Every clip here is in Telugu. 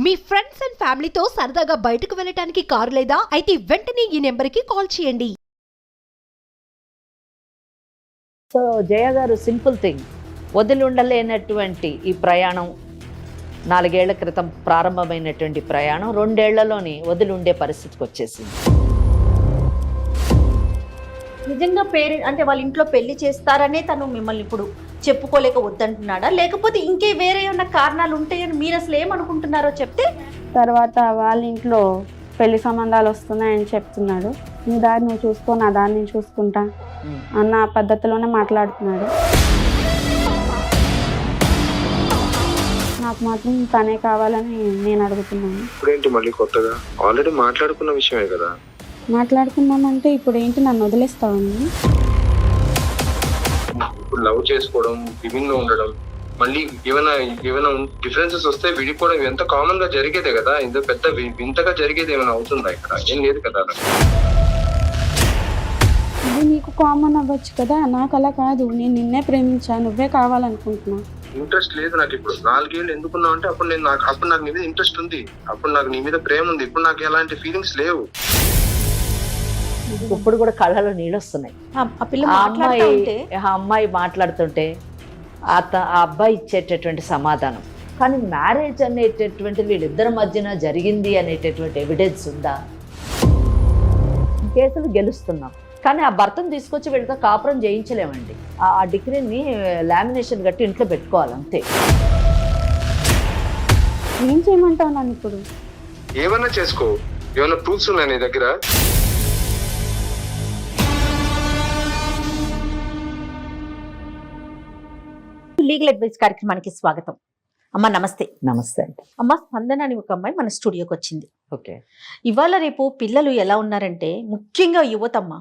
మీ ఫ్రెండ్స్ అండ్ ఫ్యామిలీతో సరదాగా బయటకు వెళ్ళటానికి కారు లేదా అయితే వెంటనే ఈ నెంబర్కి కాల్ చేయండి. సో జయ గారు, సింపుల్ థింగ్, వదిలి ఉండలేనటువంటి ఈ ప్రయాణం, 4 ఏళ్ల క్రితం ప్రారంభమైనటువంటి ప్రయాణం 2 ఏళ్లలోని వదిలి ఉండే పరిస్థితికి వచ్చేసింది. నిజంగా అంటే వాళ్ళ ఇంట్లో పెళ్లి చేస్తారనే తను మిమ్మల్ని ఇప్పుడు చెప్పుకోలేక వద్దంటున్నాడా, లేకపోతే ఇంకే వేరే ఏమన్నా కారణాలు ఉంటాయని మీరు అసలు ఏమనుకుంటున్నారో చెప్తే? తర్వాత వాళ్ళ ఇంట్లో పెళ్లి సంబంధాలు వస్తున్నాయని చెప్తున్నాడు. నీ దారి నువ్వు చూసుకో, నా దారి నేను చూసుకుంటా అన్న పద్ధతిలోనే మాట్లాడుతున్నాడు. నాకు మాత్రం తనే కావాలని నేను అడుగుతున్నాను. ఇప్పుడేంటి మళ్ళీ కొత్తగా? ఆల్రెడీ మాట్లాడుకున్న విషయమే కదా. మాట్లాడుకున్నామంటే ఇప్పుడు ఏంటి, నన్ను వదిలేస్తావని? ఇప్పుడు లవ్ చేసుకోవడం, లివింగ్ లో ఉండడం, మళ్ళీ ఏమైనా డిఫరెన్సెస్ వస్తే విడిపోవడం ఎంత కామన్ గా జరిగేదే కదా. ఇంత పెద్ద వింతగా జరిగేది ఏమైనా అవుతుందా? ఇక్కడ ఏం లేదు కదా. ఇది నీకు కామన్ అవ్వచ్చు కదా, నాకు అలా కాదు. నేను నిన్నే ప్రేమించా, నువ్వే కావాలనుకుంటున్నా. ఇంట్రెస్ట్ లేదు నాకు ఇప్పుడు. 4 ఏళ్ళు ఎందుకున్నావు అంటే అప్పుడు నాకు నీ మీద ఇంట్రెస్ట్ ఉంది, అప్పుడు నాకు నీ మీద ప్రేమ ఉంది. ఇప్పుడు నాకు ఎలాంటి ఫీలింగ్స్ లేవు. ఇప్పుడు కూడా కళ్ళలో నీళ్ళు వస్తున్నాయి. ఆ అమ్మాయి మాట్లాడుతుంటే ఆ అబ్బాయి ఇచ్చేటటువంటి సమాధానం. కానీ మ్యారేజ్ అనేటటువంటిది వీళ్ళిద్దరి మధ్యన జరిగింది అనేటటువంటి ఎవిడెన్స్ ఉందా? కేసులు గెలుస్తున్నాం, కానీ ఆ భర్తను తీసుకొచ్చి వీళ్ళతో కాపురం చేయించలేమండి. ఆ డిగ్రీని లామినేషన్ కట్టి ఇంట్లో పెట్టుకోవాలి, అంతే. ఏం చేయమంటావు నన్ను ఇప్పుడు? ఏమన్నా చేసుకో. ఏమన్నా ప్రూఫ్స్ ఉన్నాయి నీ దగ్గర? లీగల్ అడ్వైస్ కార్యక్రమానికి స్వాగతం. అమ్మ నమస్తే. నమస్తే అండి. అమ్మ, స్పందన అని ఒక అమ్మాయి మన స్టూడియోకి వచ్చింది. ఓకే. ఇవాళ రేపు పిల్లలు ఎలా ఉన్నారంటే, ముఖ్యంగా యువతమ్మ,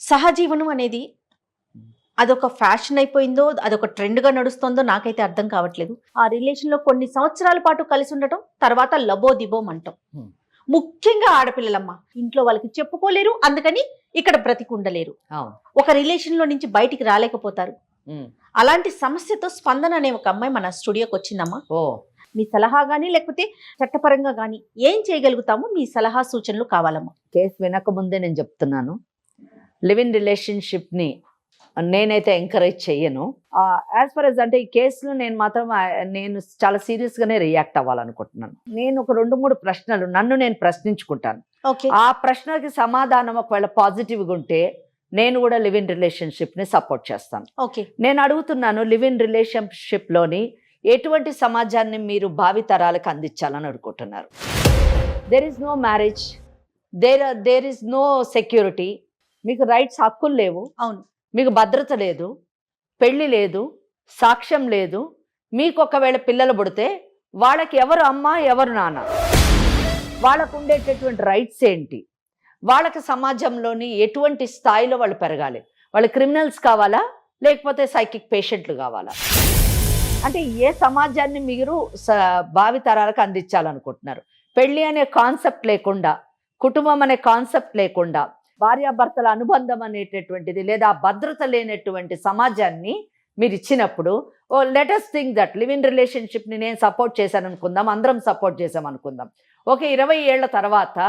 సహజీవనం అనేది అదొక ఫ్యాషన్ అయిపోయిందో, అదొక ట్రెండ్గా నడుస్తుందో నాకైతే అర్థం కావట్లేదు. ఆ రిలేషన్లో కొన్ని సంవత్సరాల పాటు కలిసి ఉండటం, తర్వాత లబో దిబోం అంటాం. ముఖ్యంగా ఆడపిల్లలమ్మ, ఇంట్లో వాళ్ళకి చెప్పుకోలేరు, అందుకని ఇక్కడ బ్రతికుండలేరు. ఒక రిలేషన్లో నుంచి బయటికి రాలేకపోతారు. అలాంటి సమస్యతో స్పందన అనే ఒక అమ్మాయి మన స్టూడియోకి వచ్చిందమ్మా. మీ సలహా కానీ లేకపోతే చట్టపరంగా కానీ ఏం చేయగలుగుతామో మీ సలహా సూచనలు కావాలమ్మా. కేసు వినక ముందే నేను చెప్తున్నాను, లివ్ ఇన్ రిలేషన్షిప్ని నేనైతే ఎంకరేజ్ చెయ్యను. యాజ్ ఫర్ ఎస్ అంటే ఈ కేసులో నేను చాలా సీరియస్గానే రియాక్ట్ అవ్వాలనుకుంటున్నాను. నేను ఒక 2-3 ప్రశ్నలు నన్ను నేను ప్రశ్నించుకుంటాను. ఆ ప్రశ్నకి సమాధానం ఒకవేళ పాజిటివ్గా ఉంటే నేను కూడా లివ్ ఇన్ రిలేషన్షిప్ని సపోర్ట్ చేస్తాను. నేను అడుగుతున్నాను, లివ్ ఇన్ రిలేషన్షిప్లోని ఎటువంటి సమాజాన్ని మీరు భావితరాలకు అందించాలని అనుకుంటున్నారు? There is no marriage, there is no security. మీకు రైట్స్, హక్కులు లేవు. అవును. మీకు భద్రత లేదు, పెళ్లి లేదు, సాక్ష్యం లేదు. మీకు ఒకవేళ పిల్లలు పుడితే వాళ్ళకి ఎవరు అమ్మ, ఎవరు నాన్న, వాళ్ళకు ఉండేటటువంటి రైట్స్ ఏంటి, వాళ్ళకి సమాజంలోని ఎటువంటి స్థాయిలో వాళ్ళు పెరగాలి, వాళ్ళు క్రిమినల్స్ కావాలా లేకపోతే సైకిక్ పేషెంట్లు కావాలా? అంటే ఏ సమాజాన్ని మీరు భావితరాలకు అందించాలనుకుంటున్నారు? పెళ్ళి అనే కాన్సెప్ట్ లేకుండా, కుటుంబం అనే కాన్సెప్ట్ లేకుండా, భార్యాభర్తల అనుబంధం అనేటటువంటిది లేదా భద్రత లేనటువంటి సమాజాన్ని మీరు ఇచ్చినప్పుడు, let us think that live in రిలేషన్షిప్ని నేను సపోర్ట్ చేశాను అనుకుందాం, అందరం సపోర్ట్ చేసాం అనుకుందాం. ఒక 20 ఏళ్ల తర్వాత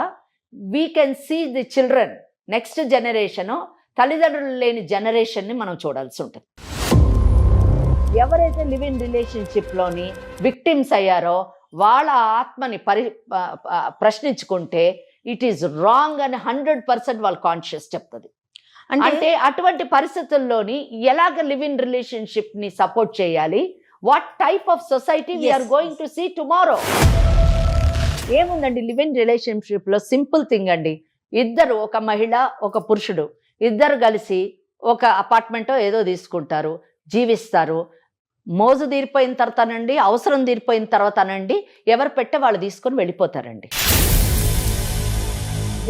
we can see the children, next generation, తల్లిదండ్రులు లేని జనరేషన్ని మనం చూడాల్సి ఉంటుంది. ఎవరైతే లివ్ ఇన్ రిలేషన్షిప్లోని విక్టిమ్స్ అయ్యారో వాళ్ళ ఆత్మని ప్రశ్నించుకుంటే ఇట్ ఈస్ రాంగ్ అని 100% వాళ్ళ కాన్షియస్ చెప్తుంది. అంటే అటువంటి పరిస్థితుల్లోని ఎలాగ లివ్ ఇన్ రిలేషన్షిప్ని సపోర్ట్ చేయాలి, what type of society we are going to see tomorrow. ఏముందండి లివ్ ఇన్ రిలేషన్షిప్లో? సింపుల్ థింగ్ అండి. ఇద్దరు, ఒక మహిళ ఒక పురుషుడు, ఇద్దరు కలిసి ఒక అపార్ట్మెంటో ఏదో తీసుకుంటారు, జీవిస్తారు. మోజు తీరిపోయిన తర్వాతనండి, అవసరం తీరిపోయిన తర్వాతనండి, ఎవరు పెట్టే వాళ్ళు తీసుకొని వెళ్ళిపోతారండి.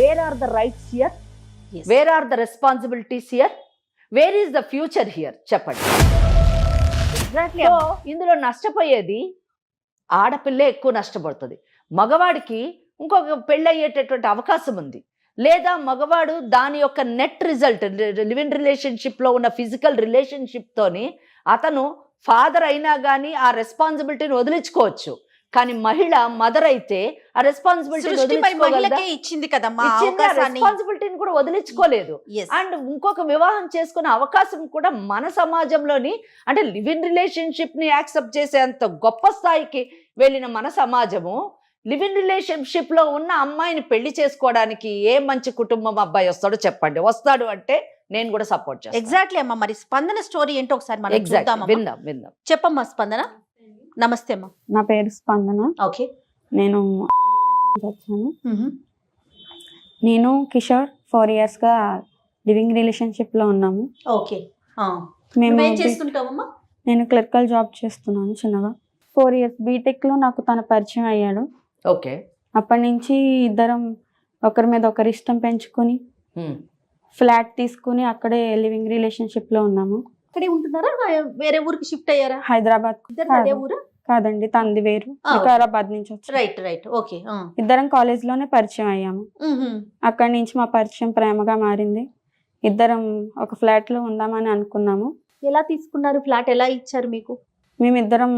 Where are the rights here? Where are the responsibilities here? Where is the future here? చెప్పండి. ఇందులో నష్టపోయేది ఆడపిల్లే ఎక్కువ నష్టపడుతుంది. మగవాడికి ఇంకొక పెళ్ళి అయ్యేటటువంటి అవకాశం ఉంది, లేదా మగవాడు దాని యొక్క నెట్ రిజల్ట్ లివ్ ఇన్ రిలేషన్షిప్లో ఉన్న ఫిజికల్ రిలేషన్షిప్తోని అతను ఫాదర్ అయినా కానీ ఆ రెస్పాన్సిబిలిటీని వదిలించుకోవచ్చు. కానీ మహిళ మదర్ అయితే ఆ సృష్టిపై మహిళకే ఇచ్చింది కదమ్మా అవకాశాన్ని. రెస్పాన్సిబిలిటీని కూడా వదిలించుకోలేదు. Yes. అండ్ ఇంకొక వివాహం చేసుకునే అవకాశం కూడా మన సమాజంలోని అంటే లివ్ ఇన్ రిలేషన్షిప్ ని యాక్సెప్ట్ చేసేంత గొప్ప స్థాయికి వెళ్ళిన మన సమాజము లివ్ ఇన్ రిలేషన్షిప్ లో ఉన్న అమ్మాయిని పెళ్లి చేసుకోవడానికి ఏ మంచి కుటుంబం అబ్బాయి వస్తాడో చెప్పండి. వస్తాడు అంటే నేను కూడా సపోర్ట్ చేస్తాను. ఎగ్జాక్ట్లీ అమ్మా. మరి స్పందన స్టోరీ ఏంటో ఒకసారి మనం Exactly. చూద్దామమ్మా. విందాం. చెప్పమ్మా స్పందన. నమస్తే అమ్మా. నా పేరు స్పందన. ఓకే. నేను వచ్చాను. నేను కిషోర్ 4 yearsగా లివింగ్ రిలేషన్షిప్లో ఉన్నాము. ఓకే. మేము నువ్వేం చేస్తుంటావమ్మా? నేను క్లరికల్ జాబ్ చేస్తున్నాను చిన్నగా. 4 years బీటెక్లో నాకు తన పరిచయం అయ్యాడు. ఓకే. అప్పటి నుంచి ఇద్దరం ఒకరి మీద ఒకరి ఇష్టం పెంచుకొని ఫ్లాట్ తీసుకుని అక్కడే లివింగ్ రిలేషన్షిప్లో ఉన్నాము. ఇక్కడే ఉంటున్నారా? వేరే ఊరికి షిఫ్ట్ అయ్యారా? హైదరాబాద్ ఇద్దరు అదే ఊరా? కాదండి, తంది వేరు. ఆ, వికారాబాద్ నుంచి వచ్చి రైట్. ఓకే. ఇద్దరం కాలేజ్లోనే పరిచయం అయ్యాము. అక్కడి నుంచి మా పరిచయం ప్రేమగా మారింది. ఇద్దరం ఒక ఫ్లాట్లో ఉందామని అనుకున్నాము. ఎలా తీసుకున్నారు? ఫ్లాట్ ఎలా ఇచ్చారు మీకు? మేమిద్దరం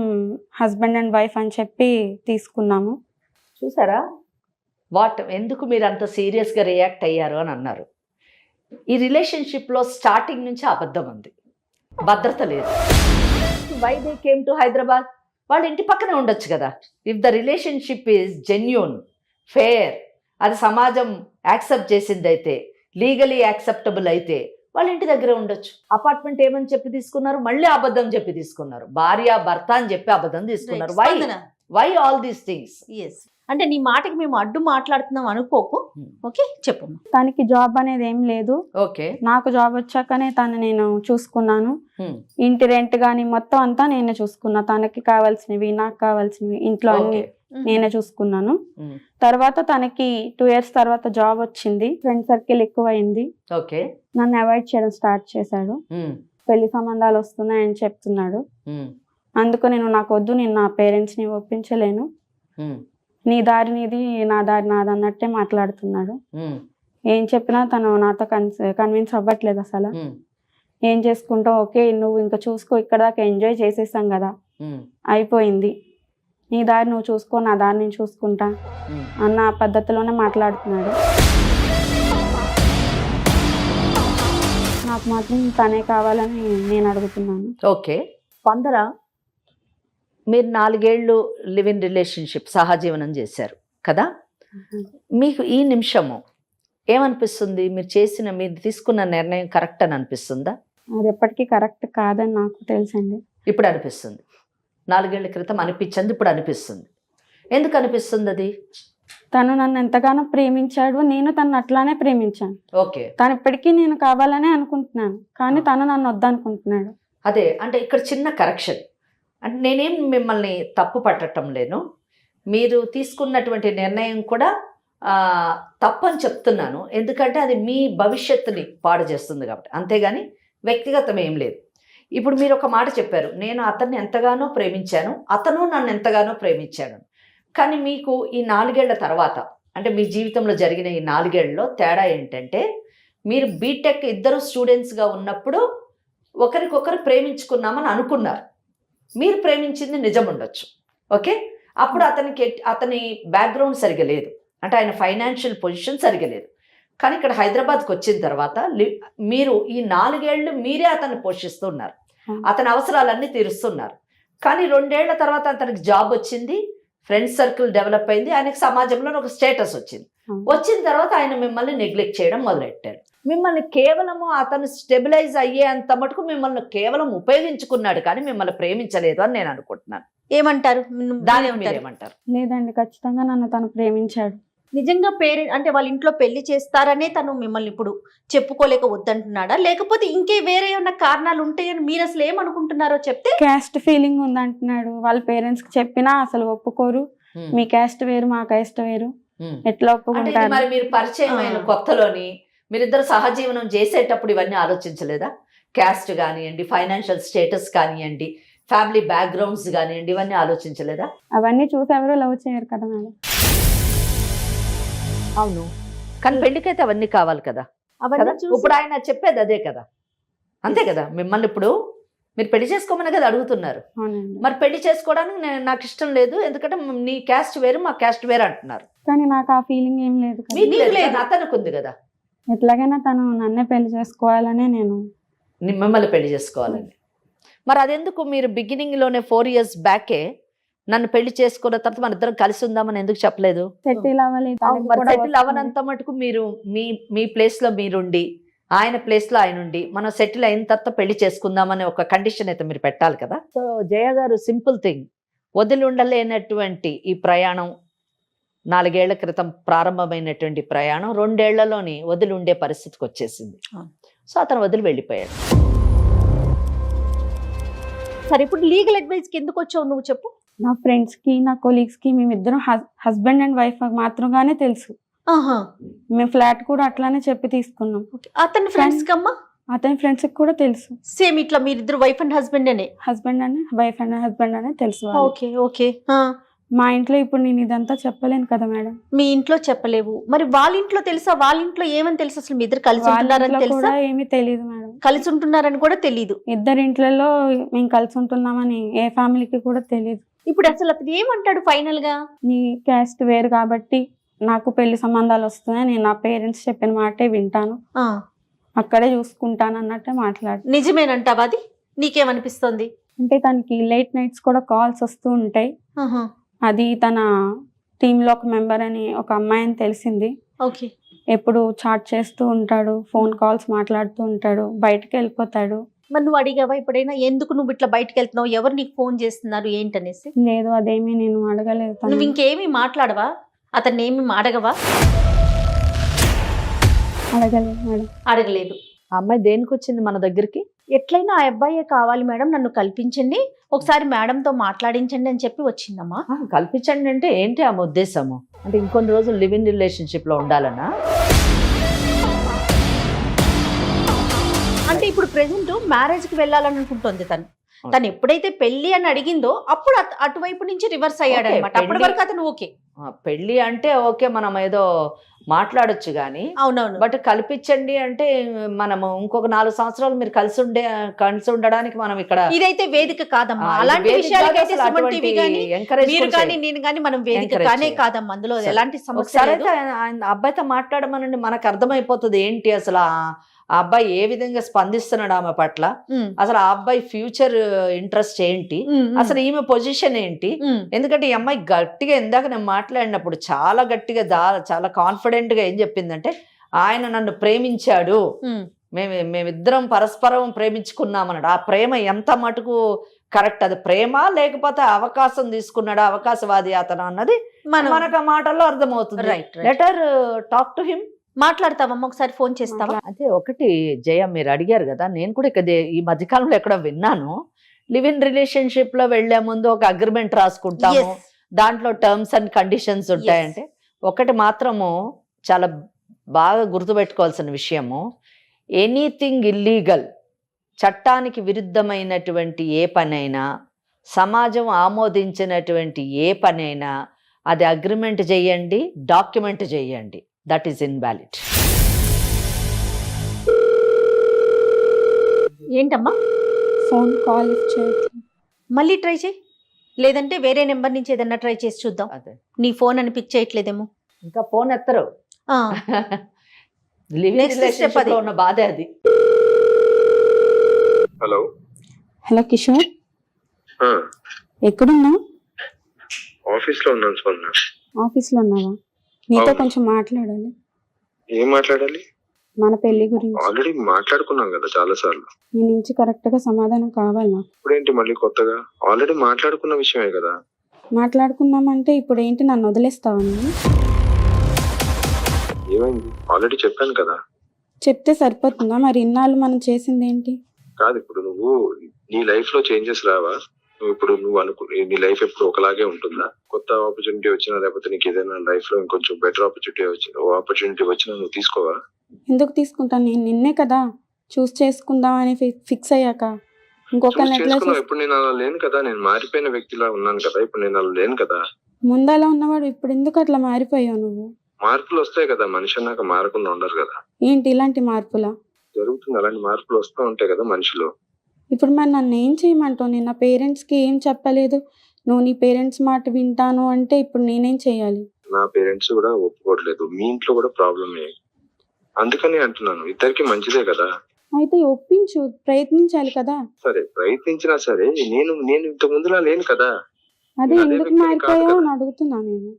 హస్బెండ్ అండ్ వైఫ్ అని చెప్పి తీసుకున్నాము. చూసారా ఎందుకు మీరు అంత సీరియస్గా రియాక్ట్ అయ్యారు అని అన్నారు. ఈ రిలేషన్షిప్లో స్టార్టింగ్ నుంచి అబద్ధం ఉంది, భద్రత లేదు. Why they came to Hyderabad? వాళ్ళ ఇంటి పక్కనే ఉండొచ్చు కదా. If the relationship is genuine, fair, అది సమాజం యాక్సెప్ట్ చేసింది అయితే, లీగలీ యాక్సెప్టబుల్ అయితే వాళ్ళ ఇంటి దగ్గర ఉండొచ్చు. అపార్ట్మెంట్ ఏమని చెప్పి తీసుకున్నారు? మళ్ళీ అబద్ధం చెప్పి తీసుకున్నారు. భార్య భర్త అని చెప్పి అబద్ధం తీసుకున్నారు. Why all these things? అంటే నీ మాటకి మేము అడ్డు మాట్లాడుతున్నాం అనుకోకు. ఓకే, చెప్పమ్మా. తనకి జాబ్ అనేది ఏం లేదు. ఓకే. నాకు జాబ్ వచ్చాకనే తను నేను చూసుకున్నాను. ఇంటి రెంట్ గాని మొత్తం అంతా నేనే చూసుకున్నా. తనకి కావాల్సినవి, నాకు కావాల్సినవి, ఇంట్లో అన్ని నేనే చూసుకున్నాను. తర్వాత తనకి 2 years తర్వాత జాబ్ వచ్చింది. ఫ్రెండ్ సర్కిల్ ఎక్కువైంది. ఓకే. నన్ను అవాయిడ్ చేయడం స్టార్ట్ చేశాడు. పెళ్లి సంబంధాలు వస్తున్నాయని చెప్తున్నాడు. అందుకు నాకు వద్దు, నేను నా పేరెంట్స్ ని ఒప్పించలేను, నీ దారి నీది, నా దారి నాది అన్నట్టే మాట్లాడుతున్నాడు. ఏం చెప్పినా తను నాతో కన్విన్స్ అవ్వట్లేదు అసలు. ఏం చేసుకుంటావు? ఓకే, నువ్వు ఇంకా చూసుకో, ఇక్కడ దాకా ఎంజాయ్ చేసేసాం కదా, అయిపోయింది, నీ దారి నువ్వు చూసుకో, నా దారి నేను చూసుకుంటా అన్న పద్ధతిలోనే మాట్లాడుతున్నాడు. నాకు మాత్రం తనే కావాలని నేను అడుగుతున్నాను. ఓకే. స్పందన, మీరు 4 ఏళ్ళు లివ్ ఇన్ రిలేషన్షిప్ సహజీవనం చేశారు కదా. మీకు ఈ నిమిషము ఏమనిపిస్తుంది? మీరు తీసుకున్న నిర్ణయం కరెక్ట్ అని అనిపిస్తుందా? అది ఎప్పటికీ కరెక్ట్ కాదని నాకు తెలుసండి. ఇప్పుడు అనిపిస్తుంది. 4 ఏళ్ల క్రితం అనిపించింది, ఇప్పుడు అనిపిస్తుంది. ఎందుకు అనిపిస్తుంది అది? తను నన్ను ఎంతగానో ప్రేమించాడు, నేను తను అట్లానే ప్రేమించాను. ఓకే. తను ఇప్పటికీ నేను కావాలనే అనుకుంటున్నాను, కానీ తను నన్ను వద్దనుకుంటున్నాడు. అదే అంటే ఇక్కడ చిన్న కరెక్షన్. అంటే నేనేం మిమ్మల్ని తప్పు పట్టడం లేను, మీరు తీసుకున్నటువంటి నిర్ణయం కూడా తప్పని చెప్తున్నాను. ఎందుకంటే అది మీ భవిష్యత్తుని పాడు చేస్తుంది కాబట్టి, అంతేగాని వ్యక్తిగతం ఏం లేదు. ఇప్పుడు మీరు ఒక మాట చెప్పారు, నేను అతన్ని ఎంతగానో ప్రేమించాను, అతను నన్ను ఎంతగానో ప్రేమించాడు. కానీ మీకు ఈ 4 ఏళ్ల తర్వాత, అంటే మీ జీవితంలో జరిగిన ఈ 4 ఏళ్లలో తేడా ఏంటంటే, మీరు బీటెక్ ఇద్దరు స్టూడెంట్స్గా ఉన్నప్పుడు ఒకరికొకరు ప్రేమించుకున్నామని అనుకున్నారు. మీరు ప్రేమించింది నిజం ఉండొచ్చు. ఓకే. అప్పుడు అతని బ్యాక్గ్రౌండ్ సరిగా లేదు, అంటే ఆయన ఫైనాన్షియల్ పొజిషన్ సరిగా లేదు. కానీ ఇక్కడ హైదరాబాద్కి వచ్చిన తర్వాత మీరు ఈ 4 ఏళ్ళు మీరే అతన్ని పోషిస్తున్నారు, అతని అవసరాలన్నీ తీరుస్తున్నారు. కానీ 2 ఏళ్ల తర్వాత అతనికి జాబ్ వచ్చింది, ఫ్రెండ్ సర్కిల్ డెవలప్ అయింది, ఆయనకి సమాజంలో ఒక స్టేటస్ వచ్చింది. వచ్చిన తర్వాత ఆయన మిమ్మల్ని నెగ్లెక్ట్ చేయడం మొదలెట్టారు. మిమ్మల్ని కేవలము అతను స్టెబిలైజ్ అయ్యేంత మటుకు మిమ్మల్ని కేవలం ఉపయోగించుకున్నాడు, కానీ మిమ్మల్ని ప్రేమించలేదు అని నేను అనుకుంటున్నాను. ఏమంటారు? దానికి మీరు ఏమంటారు? లేదండి, ఖచ్చితంగా నన్ను తను ప్రేమించాడు. నిజంగా పేరెంట్ అంటే వాళ్ళ ఇంట్లో పెళ్లి చేస్తారనే తను మిమ్మల్ని ఇప్పుడు చెప్పుకోలేక వద్దంటున్నాడా, లేకపోతే ఇంకే వేరే ఏమన్నా కారణాలు ఉంటాయని మీరు అసలు ఏమనుకుంటున్నారో చెప్తే? క్యాస్ట్ ఫీలింగ్ ఉందంటున్నాడు. వాళ్ళ పేరెంట్స్ కి చెప్పినా అసలు ఒప్పుకోరు. మీ క్యాస్ట్ వేరు, మా క్యాస్ట్ వేరు, ఎట్లా ఒప్పుకుంటారు? మరి మీరు పరిచయం అయిన కొత్తలోని మీరిద్దరు సహజీవనం చేసేటప్పుడు ఇవన్నీ ఆలోచించలేదా? క్యాస్ట్ కానివ్వండి, ఫైనాన్షియల్ స్టేటస్ కానివ్వండి, ఫ్యామిలీ బ్యాక్గ్రౌండ్స్ కానివ్వండి, ఇవన్నీ ఆలోచించలేదా? అవన్నీ చూసి ఎవరు లవ్ చేయరు కదా మేడం. అవును, కానీ పెళ్లికైతే అవన్నీ కావాలి కదా. ఇప్పుడు ఆయన చెప్పేది అదే కదా, అంతే కదా. మిమ్మల్ని ఇప్పుడు మీరు పెళ్లి చేసుకోమని కదా అడుగుతున్నారు. అవునండి. మరి పెళ్లి చేసుకోవడానికి నాకు ఇష్టం లేదు, ఎందుకంటే నీ క్యాస్ట్ వేరు మా క్యాస్ట్ వేరు అంటున్నారు. కానీ నాకు ఆ ఫీలింగ్ ఏం లేదు కదా. మీకు లేదు, అతనికి ఉంది కదా. ఎట్లాగైనా తను నన్నే పెళ్లి చేసుకోవాలనే నేను మిమ్మల్ని పెళ్లి చేసుకోవాలని. మరి అదెందుకు మీరు బిగినింగ్లోనే 4 years బ్యాకే నన్ను పెళ్లి చేసుకున్న తర్వాత మన ఇద్దరం కలిసి ఉందామని ఎందుకు చెప్పలేదు? సెటిల్ అవ్వాలి. మరి సెటిల్ అవ్వనంత మటుకు మీరు మీ ప్లేస్లో మీరుండి ఆయన ప్లేస్లో ఆయన ఉండి మనం సెటిల్ అయిన తర్వాత పెళ్లి చేసుకుందామనే ఒక కండిషన్ అయితే మీరు పెట్టాలి కదా. సో జయ గారు, సింపుల్ థింగ్, వదిలి ఉండలేనటువంటి ఈ ప్రయాణం 4 ఏళ్ల క్రితం ప్రారంభమైనటువంటి ప్రయాణం 2 ఏళ్లలోని వదిలి ఉండే పరిస్థితికి వచ్చేసింది. సో అతను వదిలి వెళ్ళిపోయాడు. సరే, ఇప్పుడు లీగల్ అడ్వైస్కి ఎందుకు వచ్చావు నువ్వు చెప్పు. నా ఫ్రెండ్స్ కి నా కొలీగ్స్ కి మేమిద్దరం హస్బెండ్ అండ్ వైఫ్ మాత్రంగానే తెలుసు. మేము ఫ్లాట్ కూడా అట్లానే చెప్పి తీసుకున్నాం. అతని ఫ్రెండ్స్ కమ్మా? అతని ఫ్రెండ్స్ కి కూడా తెలుసు. సేమ్ ఇట్లా మీరిద్దరు వైఫ్ అండ్ హస్బెండ్ అనే? హస్బెండ్ అని వైఫ్ అండ్ హస్బెండ్ అనే తెలుసు. Okay okay. మా ఇంట్లో ఇప్పుడు నేను ఇదంతా చెప్పలేను కదా మేడం. మీ ఇంట్లో చెప్పలేవు, మరి వాళ్ళ ఇంట్లో తెలుసా? వాళ్ళ ఇంట్లో ఏమని తెలుసు? అసలు మీ ఇద్దరు కలిసి ఉంటున్నారని తెలుసా? ఏమీ తెలియదు మేడం. కలిసి ఉంటున్నారని కూడా తెలియదు. ఇద్దరి ఇంట్లో మేము కలిసి ఉంటున్నామని ఏ ఫ్యామిలీకి కూడా తెలియదు. ఇప్పుడు అసలు అతను ఏమంటాడు ఫైనల్ గా? నీ క్యాస్ట్ వేరు కాబట్టి నాకు పెళ్లి సంబంధాలు వస్తున్నాయి, నేను నా పేరెంట్స్ చెప్పిన మాటే వింటాను, అక్కడే చూసుకుంటాను అన్నట్టే మాట్లాడు. నిజమేనంటావా? అది నీకేమనిపిస్తుంది? అంటే తనకి లేట్ నైట్స్ కూడా కాల్స్ వస్తూ ఉంటాయి. అది తన టీంలో ఒక మెంబర్ అని ఒక అమ్మాయి అని తెలిసింది. ఓకే. ఎప్పుడు చాట్ చేస్తూ ఉంటాడు, ఫోన్ కాల్స్ మాట్లాడుతూ ఉంటాడు, బయటకు వెళ్ళిపోతాడు. మరి నువ్వు అడిగావా ఎప్పుడైనా ఎందుకు నువ్వు ఇట్లా బయటకు వెళ్తున్నావు, ఎవరు నీకు ఫోన్ చేస్తున్నారు ఏంటనేసి? లేదు, అదేమీ నేను అడగలేదు. నువ్వు ఇంకేమీ మాట్లాడవా? అతన్ని ఏమి అడగవా? అడగలేదు మేడం. అడగలేదు. ఆ అమ్మాయి దేనికి వచ్చింది మన దగ్గరికి? ఎట్లయినా ఆ అబ్బాయే కావాలి మేడం, నన్ను కల్పించండి, ఒకసారి మేడంతో మాట్లాడించండి అని చెప్పి వచ్చిందమ్మా. కల్పించండి అంటే ఏంటి ఆమె ఉద్దేశము? అంటే ఇంకొన్ని రోజులు లివ్ ఇన్ రిలేషన్షిప్ లో ఉండాలనా? అంటే ఇప్పుడు ప్రెసెంట్ మ్యారేజ్ కి వెళ్ళాలని అనుకుంటుంది తను ఎప్పుడైతే పెళ్లి అని అడిగిందో అప్పుడు అటువైపు నుంచి రివర్స్ అయ్యాడు అనమాట. అప్పటి వరకు అతను ఓకే. పెళ్లి అంటే ఓకే, మనం ఏదో మాట్లాడొచ్చు గానీ. అవునవును. బట్ కల్పించండి అంటే మనము ఇంకొక 4 సంవత్సరాలు మీరు కలిసి ఉండడానికి మనం ఇక్కడ ఇదైతే వేదిక కాదమ్మా. అలాంటి విషయాలకైతే సుమన్ టీవీ గానీ మీరు కానీ నేను కానీ మనం వేదిక కానే కాదమ్మా. అందులో ఎలాంటి సమస్య లేదు. అబ్బాయితో మాట్లాడమనండి, మనకు అర్థమైపోతుంది ఏంటి అసలు ఆ అబ్బాయి ఏ విధంగా స్పందిస్తున్నాడు ఆమె పట్ల, అసలు ఆ అబ్బాయి ఫ్యూచర్ ఇంట్రెస్ట్ ఏంటి, అసలు ఈమె పొజిషన్ ఏంటి. ఎందుకంటే ఈ అమ్మాయి గట్టిగా ఇందాక నేను మాట్లాడినప్పుడు చాలా గట్టిగా చాలా కాన్ఫిడెంట్ గా ఏం చెప్పిందంటే, ఆయన నన్ను ప్రేమించాడు, మేమిద్దరం పరస్పరం ప్రేమించుకున్నామన్నాడు. ఆ ప్రేమ ఎంత మటుకు కరెక్ట్, అది ప్రేమ లేకపోతే అవకాశం తీసుకున్నాడు, అవకాశవాది అతను అన్నది మనకు ఆ మాటల్లో అర్థమవుతుంది. Let her talk to him. మాట్లాడతావమ్మా, ఒకసారి ఫోన్ చేస్తావా? అదే ఒకటి జయ, మీరు అడిగారు కదా, నేను కూడా ఇక్కడ ఈ మధ్యకాలంలో ఎక్కడ విన్నాను, లివ్ ఇన్ రిలేషన్షిప్ లో వెళ్లే ముందు ఒక అగ్రిమెంట్ రాసుకుంటాము, దాంట్లో టర్మ్స్ అండ్ కండిషన్స్ ఉంటాయంటే. ఒకటి మాత్రము చాలా బాగా గుర్తుపెట్టుకోవాల్సిన విషయము, ఎనీథింగ్ ఇల్లీగల్, చట్టానికి విరుద్ధమైనటువంటి ఏ పనైనా, సమాజం ఆమోదించినటువంటి ఏ పనైనా అది అగ్రిమెంట్ చేయండి, డాక్యుమెంట్ చేయండి, దట్ ఈస్ ఇన్వాలిడ్. ఏంటమ్మా ఫోన్ కాల్ మళ్ళీ ట్రై చేయి, లేదంటే వేరే నెంబర్ నుంచి ఏదన్నా ట్రై చేసి చూద్దాం. అదే నీ ఫోన్ అని పిక్ చేయట్లేదేమో, ఇంకా ఫోన్ ఎత్తరు. ఉన్న బాధ అది. హలో హలో కిషోర్, ఎక్కడున్నావు? ఆఫీస్ లో ఉన్నాను స్పందన. ఆఫీస్ లో ఉన్నావా? నీతో కొంచెం మాట్లాడాలి. ఏం మాట్లాడాలి? మన పెళ్లి గురించి. ఆల్రెడీ మాట్లాడుకున్నాం కదా చాలా సార్లు. నీ నుంచి కరెక్ట్ గా సమాధానం కావాలి నాకు. ఇప్పుడేంటి మళ్ళీ కొత్తగా? ఆల్రెడీ మాట్లాడుకున్న విషయమే కదా. మాట్లాడుకున్నామంటే ఇప్పుడు ఏంటి, నన్ను వదిలేస్తావా? నువ్వు ఏమైంది? ఆల్రెడీ చెప్పాను కదా. చెప్తే సరిపోతుందా? మరి ఇన్నాళ్ళు మనం చేసింది ఏంటి? కాదు, ఇప్పుడు నువ్వు నీ లైఫ్ లో చేంజెస్ రావా? నువ్వు నీ లైఫ్ ఎప్పుడు ఒకలాగే ఉంటుందా? కొత్త ఆపర్చునిటీ వచ్చినా, లేకపోతే నీకు ఏదైనా లైఫ్ లో ఇంకొంచెం బెటర్ ఆపర్చునిటీ వచ్చినా నువ్వు తీసుకోవా? ఎందుకు తీసుకుంటాను? నేను నిన్నే కదా చూస్ చేసుకుందాం అని ఫిక్స్ అయ్యాక ఇంకొక ఇప్పుడు నేను అలా లేను కదా, నేను మారిపోయిన వ్యక్తిలా ఉన్నాను కదా, ఇప్పుడు నేను అలా లేను కదా. ముందు అలా ఉన్నవాడు ఇప్పుడు ఎందుకు అట్లా మారిపోయావు నువ్వు? మార్పులు వస్తాయి కదా, మనిషి అన్నాక మారకుండా ఉండరు కదా. ఏంటి ఇలాంటి మార్పులా? జరుగుతుంది, అలాంటి మార్పులు వస్తూ ఉంటాయి కదా మనిషిలో. ఇప్పుడు మరి నన్ను ఏం చేయమంటావు? నేను నా పేరెంట్స్కి ఏం చెప్పలేదు, నువ్వు నీ పేరెంట్స్ మాట వింటాను అంటే ఇప్పుడు నేనేం చేయాలి? నా పేరెంట్స్ కూడా ఒప్పుకోవట్లేదు, మీ ఇంట్లో కూడా ప్రాబ్లమే, అందుకని అంటున్నాను. ఇద్దరికి మంచిదే కదా. అయితే ఒప్పించు, ప్రయత్నించాలి కదా. సరే ప్రయత్నించినా సరే నేను ఇంత ముందులా లేను కదా. అదే అదే ఎందుకు వ్యక్తిని మారిపోయావు కాదు అని కదా. అడుగుతున్నా నేను.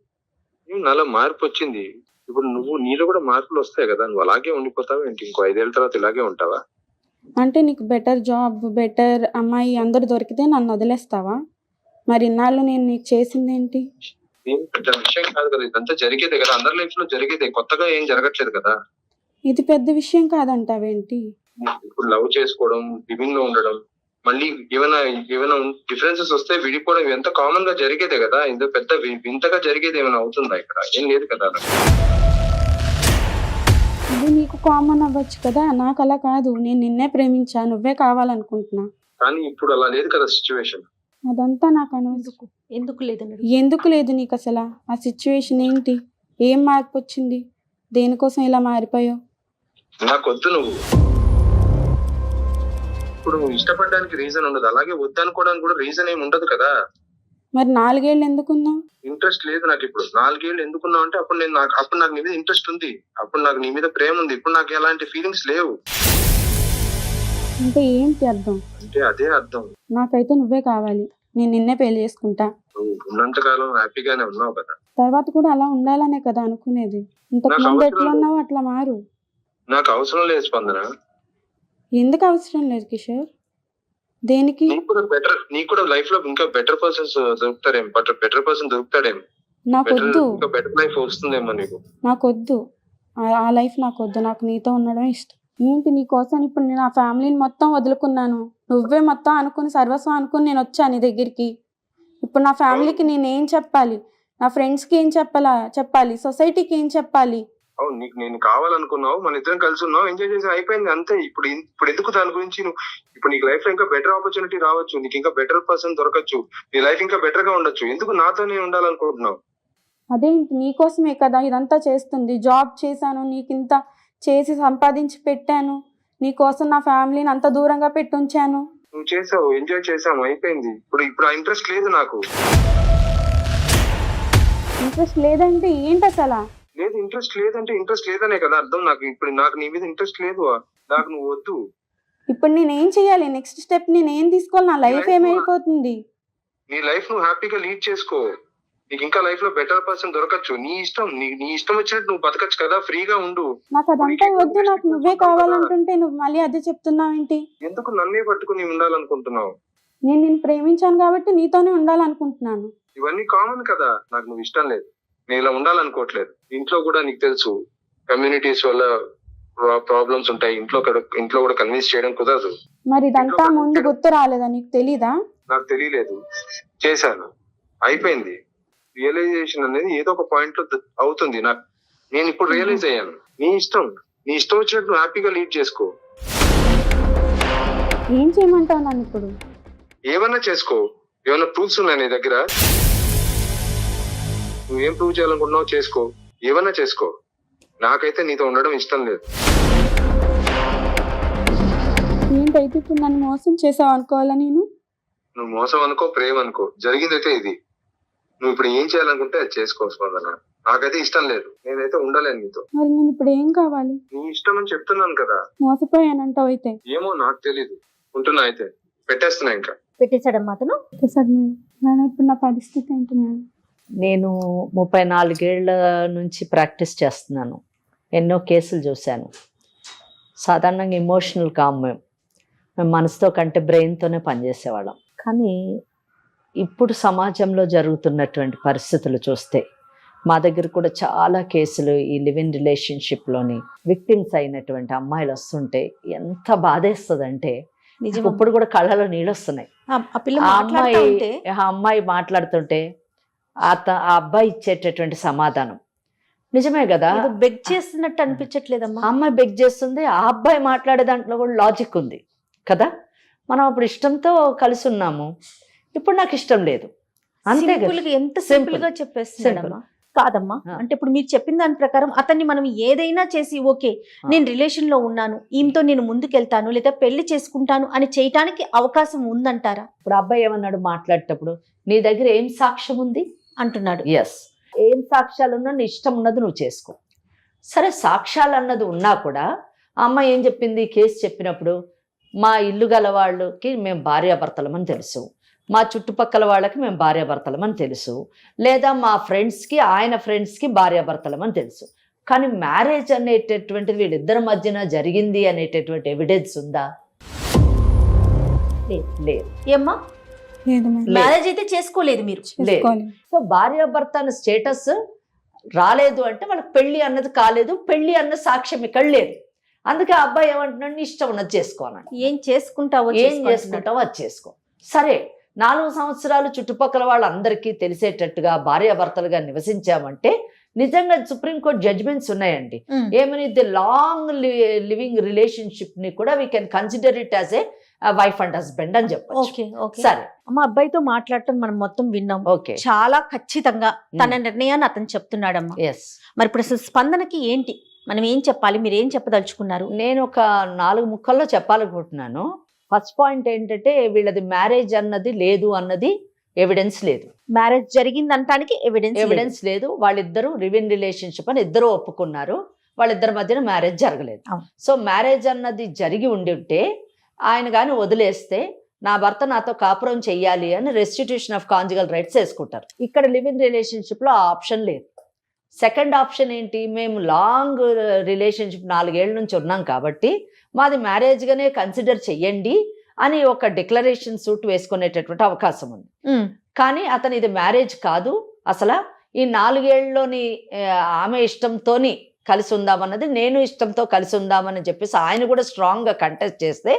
నాలో మార్పు వచ్చింది. ఇప్పుడు నీలో కూడా మార్పులు వస్తాయి కదా. నువ్వు అలాగే ఉండిపోతావా ఏంటి? ఇంకో 5 ఏళ్ళ తర్వాత ఇలాగే ఉంటావా? అంటే నీకు బెటర్ జాబ్, బెటర్ అమ్మాయి అందరు దొరికితే నన్ను వదిలేస్తావా? మరి ఇన్నాళ్ళు నేను నీకు చేసింది ఏంటి? ఏం పెద్ద విషయం కాదు కదా, ఇదంతా జరిగేదే కదా, అందరి లైఫ్ లో జరిగేదే, కొత్తగా ఏం జరగట్లేదు కదా. ఇది పెద్ద విషయం కాదంటావేంటి? ఇప్పుడు లవ్ చేసుకోవడం, లివింగ్ లో ఉండడం, మళ్ళీ ఏమైనా డిఫరెన్సెస్ వస్తే విడిపోవడం, ఎంత కామన్ గా జరిగేదే కదా. ఇంత పెద్ద వింతగా జరిగేది ఏమైనా అవుతుందా? ఇక్కడ ఏం లేదు కదా. ఇది నీకు కామన్ అవ్వచ్చు కదా, నాకు అలా కాదు. నేను నిన్నే ప్రేమించా, నువ్వే కావాలనుకుంటున్నా. కానీ ఇప్పుడు అలా లేదు కదా సిచ్యువేషన్. అదంతా నాకు అనవసరం. ఎందుకు లేదని ఎందుకు లేదు నీకు అసలు? ఆ సిచ్యువేషన్ ఏంటి? ఏం మార్పు వచ్చింది? దేనికోసం ఇలా మారిపోయావు? నాకొద్దు నువ్వు. ఇప్పుడు నువ్వు ఇష్టపడడానికి రీజన్ ఉండదు, అలాగే వద్దనుకోవడానికి కూడా రీజన్ ఏమి ఉండదు కదా. మరి 4 ఏళ్ళు ఎందుకున్నావు? ఇంట్రెస్ట్ లేదు నాకు ఇప్పుడు. 4 ఏళ్ళు ఎందుకున్నావు అంటే అప్పుడు నాకు నీ మీద ఇంట్రెస్ట్ ఉంది, అప్పుడు నాకు నీ మీద ప్రేమ ఉంది. ఇప్పుడు నాకు ఎలాంటి ఫీలింగ్స్ లేవు. అంటే ఏంటి అర్థం? అంటే అదే అర్థం. నాకైతే నువ్వే కావాలి, నేను నిన్నే పెళ్లి చేసుకుంటా. నువ్వు ఉన్నంతకాలం హ్యాపీగానే ఉన్నావు కదా. తర్వాత కూడా అలా ఉండాలనే కదా అనుకునేది. ఇంతకు నాకు ముందు అవసరం ఎట్లా లేదు. ఉన్నావు అట్లా మారు. నాకు అవసరం లేదు స్పందన. ఎందుకు అవసరం లేదు కిషోర్? దేనికి? నీకు కూడా లైఫ్ లో ఇంకా బెటర్ పర్సన్స్ దొరుకుతారేమో, బెటర్ పర్సన్ దొరుకుతాడేమో, నాకొద్దు, ఇంకా బెటర్ లైఫ్ వస్తుందేమో నీకు. నాకొద్దు. ఆ లైఫ్ నాకొద్దు, నాకు నీతో ఉండడమే ఇష్టం. ఏంటి నీ కోసం ఇప్పుడు నేను ఆ ఫ్యామిలీని మొత్తం వదులుకున్నాను, నువ్వే మొత్తం అనుకుని సర్వస్వం అనుకుని నేను వచ్చాను నీ దగ్గరికి. ఇప్పుడు నా ఫ్యామిలీకి నేను ఏం చెప్పాలి? నా ఫ్రెండ్స్కి ఏం చెప్పాలి? సొసైటీకి ఏం చెప్పాలి? అవును, నీకు నేను కావాలనుకున్నావు, మన ఇద్దరం కలిసి ఉన్నావు, ఎంజాయ్ చేసి అయిపోయింది అంతే. ఇప్పుడు ఎందుకు దాని గురించి ఇప్పుడు నీకు లైఫ్ లో ఇంకా బెటర్ ఆపర్చునిటీ రావచ్చు, నీకు ఇంకా బెటర్ పర్సన్ దొరకచ్చు, నీ లైఫ్ ఇంకా బెటర్ గా ఉండొచ్చు. ఎందుకు నాతోనే ఉండాలనుకుంటున్నావు? అదేంటి, నీకోసమే కదా ఇదంతా చేస్తుంది. జాబ్ చేశాను, నీకింత చేసి సంపాదించి పెట్టాను, నీకోసం నా ఫ్యామిలీని అంత దూరంగా పెట్టి ఉంచాను. నువ్వు చేసావు, ఎంజాయ్ చేసాము, అయిపోయింది. ఇప్పుడు ఆ ఇంట్రెస్ట్ లేదు నాకు. ఇంట్రెస్ట్ లేదంటే ఏంటి అసలు? లేదు, ఇంట్రెస్ట్ లేదంటే ఇంట్రెస్ట్ లేదనే కదా అర్థం. నాకు నీ మీద ఇంట్రెస్ట్ లేదు, నాకు నువ్వు వద్దు. ఇప్పుడు నేను ఏం చెయ్యాలి? నెక్స్ట్ స్టెప్ నేను ఏం తీసుకోవాలి? నా లైఫ్ ఏమైపోతుంది? నీ లైఫ్ నువ్వు హ్యాపీగా లీడ్ చేసుకో. నీకు ఇంకా లైఫ్ లో బెటర్ పర్సన్ దొరకచ్చు. నీ ఇష్టం, నీ ఇష్టం వచ్చినట్టు నువ్వు బతకచ్చు కదా, ఫ్రీగా ఉండు. నాకు అదంతా వద్దు, నాకు నువ్వే కావాలంటుంటే నువ్వు మళ్ళీ అదే చెప్తున్నావు ఏంటి? ఎందుకు నన్నే పట్టుకుని ఉండాలనుకుంటున్నావు? నేను నిన్ను ప్రేమించాను కాబట్టి నీతోనే ఉండాలనుకుంటున్నాను. ఇవన్నీ కామన్ కదా. నాకు నువ్వు ఇష్టం లేదు, నేను ఇలా ఉండాలనుకోవట్లేదు. ఇంట్లో కూడా నీకు తెలుసు, కమ్యూనిటీస్ వల్ల ప్రాబ్లమ్స్ ఉంటాయి. ఇంట్లో కూడా కన్విన్స్ చేయడం కుదరదు. మరి ఇదంతా ముందు గుర్తు రాలేదా? నీకు తెలీదా? నాకు తెలియలేదు, చేశాను, అయిపోయింది. రియలైజేషన్ అనేది ఏదో ఒక పాయింట్ లో అవుతుంది. నేను ఇప్పుడు రియలైజ్ అయ్యాను. నీ ఇష్టం వచ్చినట్టు నువ్వు హ్యాపీగా లీడ్ చేసుకో. ఏం చేయమంటావు నన్ను ఇప్పుడు? ఏమన్నా చేసుకో. ఏమన్నా ప్రూఫ్స్ ఉన్నాయి నీ దగ్గర? నువ్వేం ప్రూవ్ చేయాలనుకుంటున్నావు చేసుకో, ఏమన్నా చేసుకో. నాకైతే నీతో ఉండడం ఇష్టం లేదు. ఏంటైతే ఇప్పుడు నన్ను మోసం చేసావు అనుకోవాలా నేను? నువ్వు మోసం అనుకో, ప్రేమ అనుకో, జరిగిందైతే ఇది. నువ్వు ఇప్పుడు ఏం చేయాలనుకుంటే అది చేసుకో స్పందన. నాకైతే ఇష్టం లేదు, నేనైతే ఉండలేను నీతో. మరి నేను ఇప్పుడు ఏం కావాలి? నీ ఇష్టం అని చెప్తున్నాను కదా. మోసపోయానంటావు అయితే? ఏమో నాకు తెలీదు. ఉంటున్నా అయితే, పెట్టేస్తున్నా ఇంకా. పెట్టేశాడమ్మా అతను. మేడం ఇప్పుడు నా పరిస్థితి ఏంటి మేడం? నేను 34 ఏళ్ల నుంచి ప్రాక్టీస్ చేస్తున్నాను. ఎన్నో కేసులు చూశాను. సాధారణంగా ఎమోషనల్ కామ్ మేము మనసుతో కంటే బ్రెయిన్తోనే పనిచేసేవాళ్ళం. కానీ ఇప్పుడు సమాజంలో జరుగుతున్నటువంటి పరిస్థితులు చూస్తే మా దగ్గర కూడా చాలా కేసులు ఈ లివ్ ఇన్ రిలేషన్షిప్లోని విక్టిమ్స్ అయినటువంటి అమ్మాయిలు వస్తుంటే ఎంత బాధేస్తుందంటే ఇప్పుడు కూడా కళ్ళలో నీళ్ళు వస్తున్నాయి. ఆ అమ్మాయి మాట్లాడుతుంటే ఆ అబ్బాయి ఇచ్చేటటువంటి సమాధానం నిజమే కదా. బెగ్ చేస్తున్నట్టు అనిపించట్లేదమ్మా. ఆ అమ్మాయి బెగ్ చేస్తుంది, ఆ అబ్బాయి మాట్లాడే దాంట్లో కూడా లాజిక్ ఉంది కదా. మనం అప్పుడు ఇష్టంతో కలిసి ఉన్నాము, ఇప్పుడు నాకు ఇష్టం లేదు, అంతే కదా. ఎంత సింపుల్ గా చెప్పేస్తున్నాడమ్మా. కాదమ్మా, అంటే ఇప్పుడు మీరు చెప్పిన దాని ప్రకారం అతన్ని మనం ఏదైనా చేసి ఓకే నేను రిలేషన్ లో ఉన్నాను, ఈమెతో నేను ముందుకెళ్తాను లేదా పెళ్లి చేసుకుంటాను అని చేయటానికి అవకాశం ఉందంటారా ఇప్పుడు అబ్బాయి ఏమన్నాడు మాట్లాడేటప్పుడు, నీ దగ్గర ఏం సాక్ష్యం ఉంది అంటున్నాడు? ఎస్, ఏం సాక్ష్యాలు ఉన్నా నీ ఇష్టం ఉన్నది నువ్వు చేసుకో. సరే, సాక్ష్యాలు అన్నది ఉన్నా కూడా ఆ అమ్మాయి ఏం చెప్పింది కేసు చెప్పినప్పుడు, మా ఇల్లు గల వాళ్ళకి మేము భార్యాభర్తలమని తెలుసు, మా చుట్టుపక్కల వాళ్ళకి మేము భార్యాభర్తలమని తెలుసు, లేదా మా ఫ్రెండ్స్కి ఆయన ఫ్రెండ్స్కి భార్యాభర్తలమని తెలుసు. కానీ మ్యారేజ్ అనేటటువంటిది వీళ్ళిద్దరి మధ్యన జరిగింది అనేటటువంటి ఎవిడెన్స్ ఉందా? లేదు. ఏమ్మా, లేదు మేడం. మ్యారేజ్ అయితే చేసుకోలేదు మీరు? చేసుకోలేదు. సో భార్యాభర్త అన్న స్టేటస్ రాలేదు అంటే వాళ్ళకి పెళ్లి అన్నది కాలేదు, పెళ్లి అన్న సాక్ష్యం ఇక్కడ లేదు. అందుకే ఆ అబ్బాయి ఏమంటున్నాడు, నీ ఇష్టం ఉన్నది చేసుకోవాలని. ఏం చేసుకుంటావో ఏం చేసుకుంటావో అది చేసుకో. సరే, 4 సంవత్సరాలు చుట్టుపక్కల వాళ్ళందరికీ తెలిసేటట్టుగా భార్యాభర్తలుగా నివసించామంటే నిజంగా సుప్రీంకోర్టు జడ్జిమెంట్స్ ఉన్నాయండి. ఏమని, ది లాంగ్ లివింగ్ రిలేషన్షిప్ ని కూడా we can consider it as a wife and husband అని చెప్పొచ్చు. సరే, అమ్మ అబ్బాయితో మాట్లాడటం మనం మొత్తం విన్నాం. ఓకే, చాలా ఖచ్చితంగా తన నిర్ణయాన్ని అతను చెప్తున్నాడమ్మా. ఎస్. మరి ఇప్పుడు అసలు స్పందనకి ఏంటి, మనం ఏం చెప్పాలి, మీరు ఏం చెప్పదలుచుకున్నారు? నేను ఒక 4 ముక్కల్లో చెప్పాలనుకుంటున్నాను. ఫస్ట్ పాయింట్ ఏంటంటే, వీళ్ళది మ్యారేజ్ అన్నది లేదు అన్నది ఎవిడెన్స్ లేదు. మ్యారేజ్ జరిగిందంటానికి ఎవిడెన్స్ లేదు. వాళ్ళిద్దరూ లివ్-ఇన్ రిలేషన్షిప్ అని ఇద్దరు ఒప్పుకున్నారు. వాళ్ళిద్దరి మధ్యన మ్యారేజ్ జరగలేదు. సో మ్యారేజ్ అన్నది జరిగి ఉండి ఉంటే ఆయన కానీ వదిలేస్తే నా భర్త నాతో కాపురం చెయ్యాలి అని రెస్టిట్యూషన్ ఆఫ్ కాంజుగల్ రైట్స్ వేసుకుంటారు. ఇక్కడ లివ్-ఇన్ రిలేషన్షిప్ లో ఆ ఆప్షన్ లేదు. సెకండ్ ఆప్షన్ ఏంటి, మేము లాంగ్ రిలేషన్షిప్ 4 ఏళ్ల నుంచి ఉన్నాం కాబట్టి మాది మ్యారేజ్గానే కన్సిడర్ చెయ్యండి అని ఒక డిక్లరేషన్ సూట్ వేసుకునేటటువంటి అవకాశం ఉంది. కానీ అతను ఇది మ్యారేజ్ కాదు, అసలు ఈ 4 ఏళ్లలోని ఆమె ఇష్టంతోని కలిసి ఉందామన్నది, నేను ఇష్టంతో కలిసి ఉందామని చెప్పేసి ఆయన కూడా స్ట్రాంగ్ గా కంటెస్ట్ చేస్తే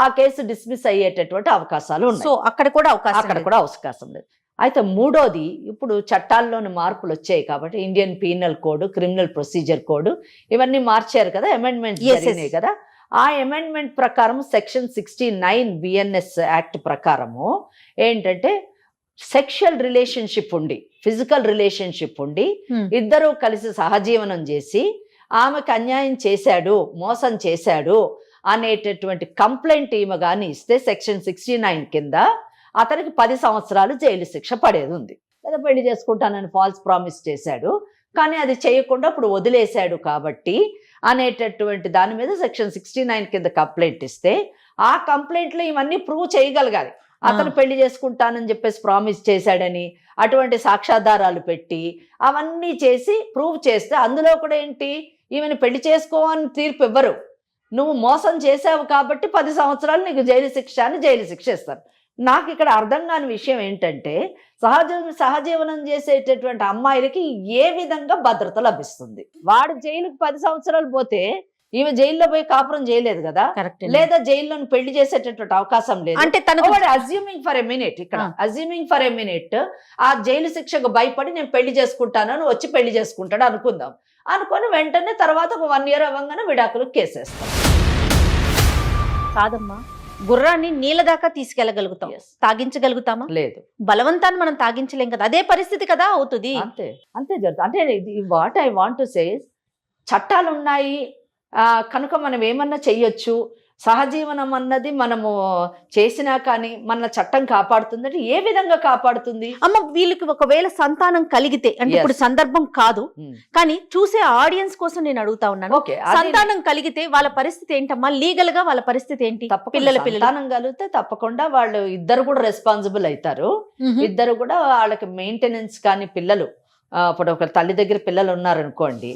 ఆ కేసు డిస్మిస్ అయ్యేటటువంటి అవకాశాలు ఉన్నాయి. సో అక్కడ కూడా అవకాశం లేదు. అయితే మూడోది, ఇప్పుడు చట్టాల్లోని మార్పులు వచ్చాయి కాబట్టి Indian penal code, criminal procedure code ఇవన్నీ మార్చారు కదా, అమెండ్మెంట్ జరిగినాయి కదా. ఆ అమెండ్మెంట్ ప్రకారం సెక్షన్ 69 బిఎన్ఎస్ యాక్ట్ ప్రకారము ఏంటంటే, సెక్షువల్ రిలేషన్షిప్ ఉండి, ఫిజికల్ రిలేషన్షిప్ ఉండి ఇద్దరూ కలిసి సహజీవనం చేసి ఆమెకు అన్యాయం చేశాడు, మోసం చేశాడు అనేటటువంటి కంప్లైంట్ ఈమె కానీ ఇస్తే సెక్షన్ 69 కింద అతనికి 10 సంవత్సరాలు జైలు శిక్ష పడేది ఉంది. లేదా పెళ్లి చేసుకుంటానని ఫాల్స్ ప్రామిస్ చేశాడు, కానీ అది చేయకుండా ఇప్పుడు వదిలేశాడు కాబట్టి అనేటటువంటి దాని మీద సెక్షన్ 69 కింద కంప్లైంట్ ఇస్తే ఆ కంప్లైంట్లో ఇవన్నీ ప్రూవ్ చేయగలగాలి. అతను పెళ్లి చేసుకుంటానని చెప్పేసి ప్రామిస్ చేశాడని అటువంటి సాక్ష్యాధారాలు పెట్టి అవన్నీ చేసి ప్రూవ్ చేస్తే అందులో కూడా ఏంటి, ఈమెను పెళ్లి చేసుకోవని తీర్పు ఇవ్వరు, నువ్వు మోసం చేసావు కాబట్టి 10 సంవత్సరాలు నీకు జైలు శిక్ష అని జైలు శిక్ష ఇస్తారు. నాకు ఇక్కడ అర్థం కాని విషయం ఏంటంటే, సహజీవనం చేసేటటువంటి అమ్మాయిలకి ఏ విధంగా భద్రత లభిస్తుంది? వాడు జైలుకి 10 సంవత్సరాలు పోతే ఈమె జైల్లో పోయి కాపురం చేయలేదు కదా, లేదా జైల్లో పెళ్లి చేసేటటువంటి అవకాశం లేదు. అంటే తనకు అజ్యూమింగ్ ఫర్ ఎ మినిట్, ఇక్కడ అజ్యూమింగ్ ఫర్ ఎ మినిట్ ఆ జైలు శిక్షకు భయపడి నేను పెళ్లి చేసుకుంటానని వచ్చి పెళ్లి చేసుకుంటాడు అనుకుందాం. అనుకొని వెంటనే తర్వాత ఒక 1 year అవ్వగానే విడాకులు కేసేస్తాం. కాదమ్మా, గుర్రాన్ని నీళ్ళ దాకా తీసుకెళ్లగలుగుతాం, తాగించగలుగుతామా? లేదు. బలవంతాన్ని మనం తాగించలేం కదా, అదే పరిస్థితి కదా అవుతుంది. అంతే జరుగుతుంది. అంటే what I want to say, చట్టాలు ఉన్నాయి కనుక మనం ఏమన్నా చెయ్యొచ్చు. సహజీవనం అన్నది మనము చేసినా కానీ మన చట్టం కాపాడుతుందంటే ఏ విధంగా కాపాడుతుంది? అమ్మ, వీళ్ళకి ఒకవేళ సంతానం కలిగితే, అంటే ఇప్పుడు సందర్భం కాదు కానీ చూసే ఆడియన్స్ కోసం నేను అడుగుతా ఉన్నాను, సంతానం కలిగితే వాళ్ళ పరిస్థితి ఏంటమ్మా? లీగల్ గా వాళ్ళ పరిస్థితి ఏంటి? పిల్లల సంతానం కలిగితే తప్పకుండా వాళ్ళు ఇద్దరు కూడా రెస్పాన్సిబుల్ అవుతారు. ఇద్దరు కూడా వాళ్ళకి మెయింటెనెన్స్ కానీ, పిల్లలు ఇప్పుడు ఒక తల్లి దగ్గర పిల్లలు ఉన్నారనుకోండి,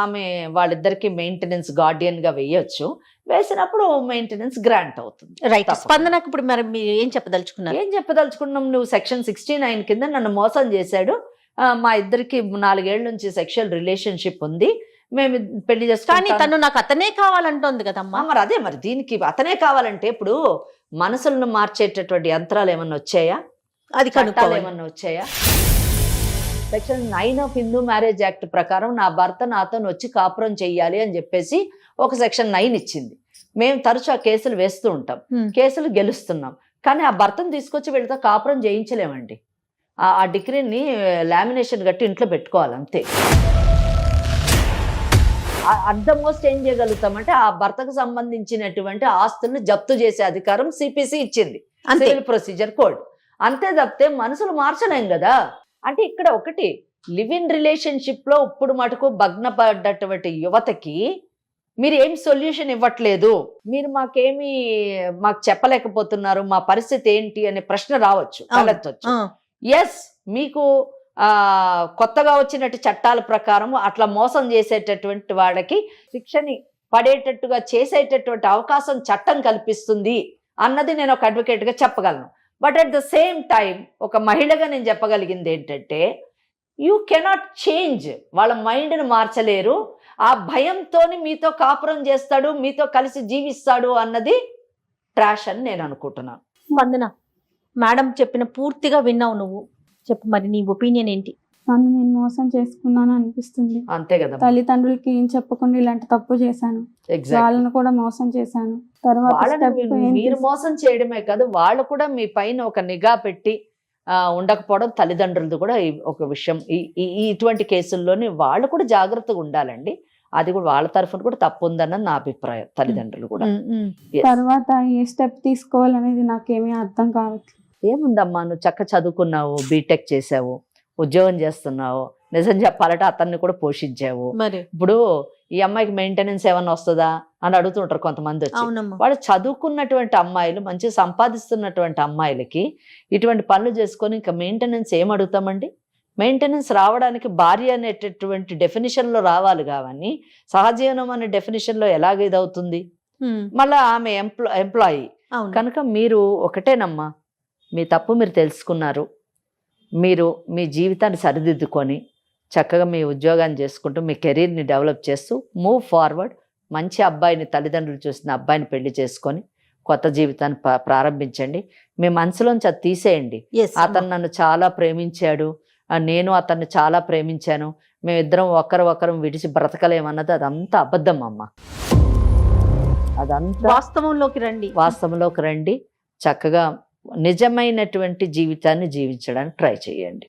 ఆమె వాళ్ళిద్దరికి మెయింటెనెన్స్ గార్డియన్ గా వేయొచ్చు. వేసినప్పుడు మెయింటెనెన్స్ గ్రాంట్ అవుతుంది. రైట్. స్పందనకు ఇప్పుడు మరి మీరు ఏం చెప్పదలుచుకున్నాం? నువ్వు సెక్షన్ 69 కింద నన్ను మోసం చేశాడు, మా ఇద్దరికి 4 ఏళ్ల నుంచి సెక్షువల్ రిలేషన్షిప్ ఉంది, మేము పెళ్లి చేసుకుంటాం, కానీ తను నాకు అతనే కావాలంటోంది కదమ్మా. మరి అదే, మరి దీనికి అతనే కావాలంటే ఇప్పుడు మనసులను మార్చేటటువంటి యంత్రాలు ఏమన్నా వచ్చాయా? అది చట్టాలు ఏమన్నా వచ్చాయా? Section 9 of Hindu marriage act ప్రకారం నా భర్త నాతో వచ్చి కాపురం చెయ్యాలి అని చెప్పేసి ఒక సెక్షన్ 9 ఇచ్చింది. మేము తరచు ఆ కేసులు వేస్తూ ఉంటాం, కేసులు గెలుస్తున్నాం, కానీ ఆ భర్తను తీసుకొచ్చి వీళ్ళతో కాపురం చేయించలేమండి. ఆ డిగ్రీని లామినేషన్ కట్టి ఇంట్లో పెట్టుకోవాలి అంతే. అట్ ద మోస్ట్ ఏం చేయగలుగుతామంటే ఆ భర్తకు సంబంధించినటువంటి ఆస్తులను జప్తు చేసే అధికారం సిపిసి ఇచ్చింది, సివిల్ ప్రొసీజర్ కోడ్. అంతే తప్పితే మనసులు మార్చలేం కదా. అంటే ఇక్కడ ఒకటి, లివ్ ఇన్ రిలేషన్షిప్ లో ఇప్పుడు మటుకు భగ్నపడ్డటువంటి యువతకి మీరు ఏం సొల్యూషన్ ఇవ్వట్లేదు, మీరు మాకు చెప్పలేకపోతున్నారు, మా పరిస్థితి ఏంటి అనే ప్రశ్న రావచ్చు, తలెత్తొచ్చు. ఎస్, మీకు కొత్తగా వచ్చినట్టు చట్టాల ప్రకారం అట్లా మోసం చేసేటటువంటి వాళ్ళకి శిక్షని పడేటట్టుగా చేసేటటువంటి అవకాశం చట్టం కల్పిస్తుంది అన్నది నేను ఒక అడ్వకేట్ గా చెప్పగలను. But at the same time ఒక మహిళగా నేను చెప్పగలిగింది ఏంటంటే, యూ కెనాట్ చేంజ్, వాళ్ళ మైండ్ని మార్చలేరు. ఆ భయంతో మీతో కాపురం చేస్తాడు, మీతో కలిసి జీవిస్తాడు అన్నది ట్రాష్ అని నేను అనుకుంటున్నాను. వందన, మేడం చెప్పిన పూర్తిగా విన్నావు నువ్వు. చెప్పు మరి నీ ఒపీనియన్ ఏంటి? నన్ను నేను మోసం చేసుకున్నాను అనిపిస్తుంది. అంతే కదా, తల్లిదండ్రులకి ఏం చెప్పకుండా ఇలాంటి తప్పు చేశాను, వాళ్ళను కూడా మోసం చేశాను. తర్వాత మీరు మోసం చేయడమే కాదు, వాళ్ళు కూడా మీ పైన ఒక నిఘా పెట్టి ఉండకపోవడం తల్లిదండ్రులది కూడా ఒక విషయం. ఇటువంటి కేసుల్లోని వాళ్ళు కూడా జాగ్రత్తగా ఉండాలండి. అది కూడా వాళ్ళ తరఫున కూడా తప్పు ఉందన్నది నా అభిప్రాయం. తల్లిదండ్రులు కూడా తర్వాత ఏ స్టెప్ తీసుకోవాలనేది నాకేమీ అర్థం కావట్లేదు. ఏముందమ్మా, నువ్వు చదువుకున్నావు, బీటెక్ చేసావు, ఉద్యోగం చేస్తున్నావు, నిజం చెప్పాలంటే అతన్ని కూడా పోషించావు. ఇప్పుడు ఈ అమ్మాయికి మెయింటెనెన్స్ ఏమన్నా వస్తుందా అని అడుగుతుంటారు కొంతమంది వచ్చి. వాళ్ళు చదువుకున్నటువంటి అమ్మాయిలు, మంచి సంపాదిస్తున్నటువంటి అమ్మాయిలకి ఇటువంటి పనులు చేసుకొని ఇంకా మెయింటెనెన్స్ ఏం అడుగుతామండి? మెయింటెనెన్స్ రావడానికి భార్య అనేటటువంటి డెఫినేషన్ లో రావాలి కావని సహజీవనం అనే డెఫినేషన్ లో ఎలాగ ఇదవుతుంది? మళ్ళీ ఆమె ఎంప్లాయీ కనుక మీరు ఒకటేనమ్మా, మీ తప్పు మీరు తెలుసుకున్నారు, మీరు మీ జీవితాన్ని సరిదిద్దుకొని చక్కగా మీ ఉద్యోగాన్ని చేసుకుంటూ మీ కెరీర్ని డెవలప్ చేస్తూ మూవ్ ఫార్వర్డ్. మంచి అబ్బాయిని, తల్లిదండ్రులు చూసిన అబ్బాయిని పెళ్లి చేసుకొని కొత్త జీవితాన్ని ప్రారంభించండి. మీ మనసులోంచి అది తీసేయండి. అతను నన్ను చాలా ప్రేమించాడు, నేను అతన్ని చాలా ప్రేమించాను, మేమిద్దరం ఒకరు విడిచి బ్రతకలేమన్నది అదంతా అబద్ధం అమ్మ. అదంతా వాస్తవంలోకి రండి. చక్కగా నిజమైనటువంటి జీవితాన్ని జీవించడానికి ట్రై చేయండి.